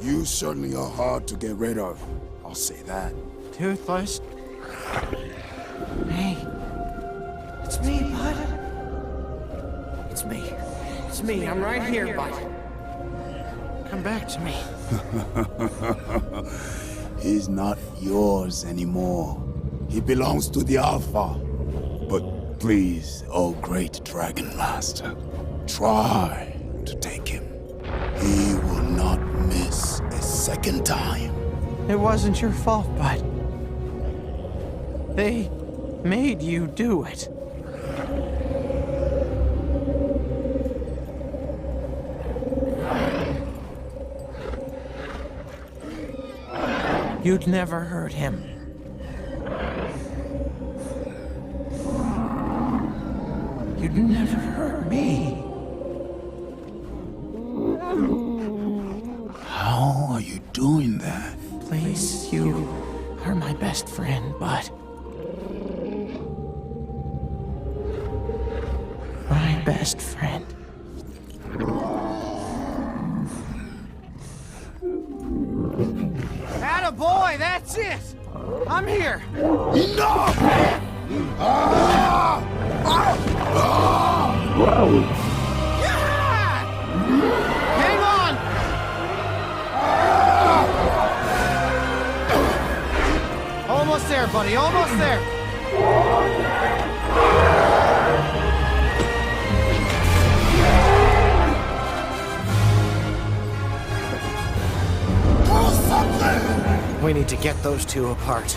You certainly are hard to get rid of. I'll say that. Toothless. Hey. It's me, bud. It's me. It's me. I'm right here, bud. Come back to me. He's not yours anymore. He belongs to the Alpha. But please, oh great Dragon Master, try to take him. He will not miss a second time. It wasn't your fault, bud. They made you do it. You'd never hurt him. You'd never hurt me. How are you doing that? Please, you are my best friend, bud. My best friend. Attaboy, that's it! I'm here! No! Yeah! Hang on! Almost there, buddy, almost there! We need to get those two apart.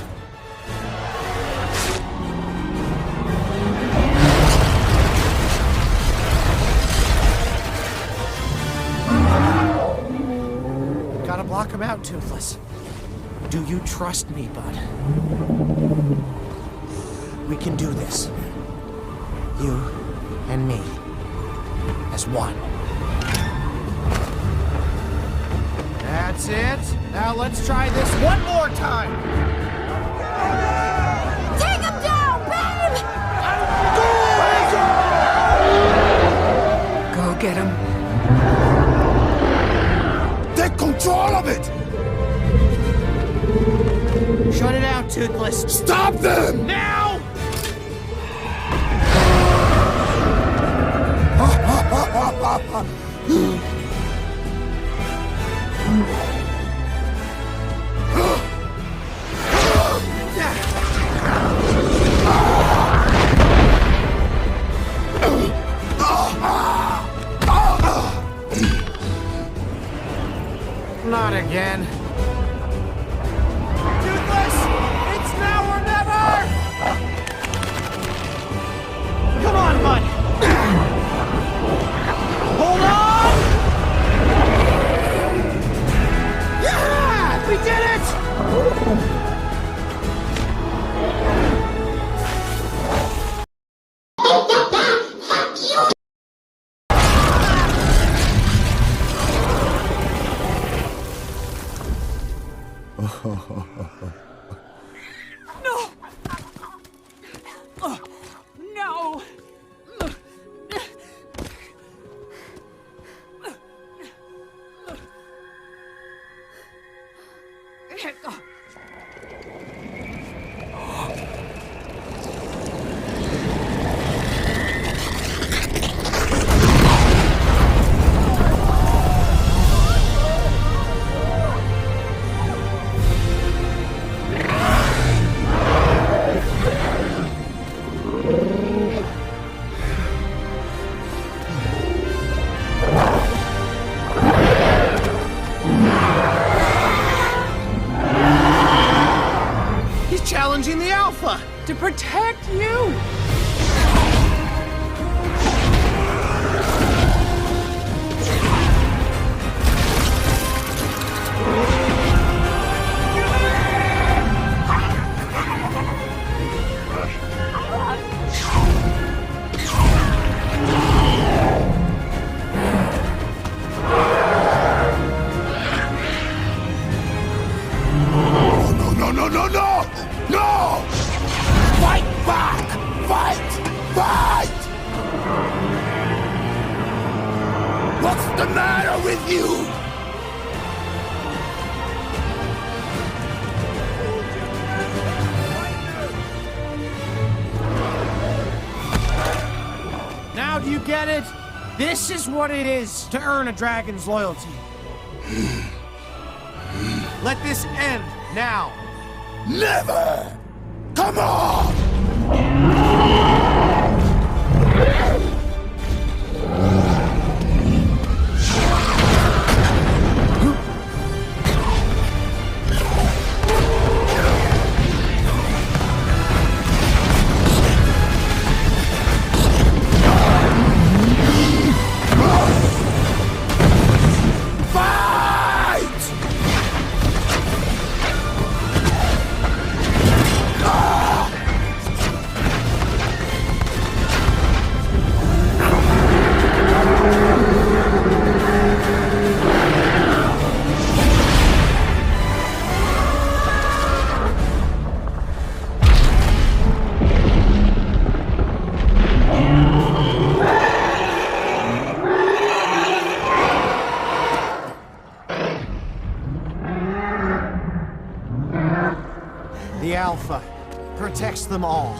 Gotta block him out, Toothless. Do you trust me, bud? We can do this. You and me. As one. That's it. Now let's try this one more time. Take him down, babe! Go get him. Take control of it! Shut it out, Toothless. Stop them! Now! Not again. Toothless! It's now or never! Come on, bud! Hold on! Yeah! We did it! No! No! Challenging the Alpha to protect you! No! Fight back! Fight! Fight! What's the matter with you? get it? This is what it is to earn a dragon's loyalty. Let this end now. Never! Come on! The Alpha protects them all.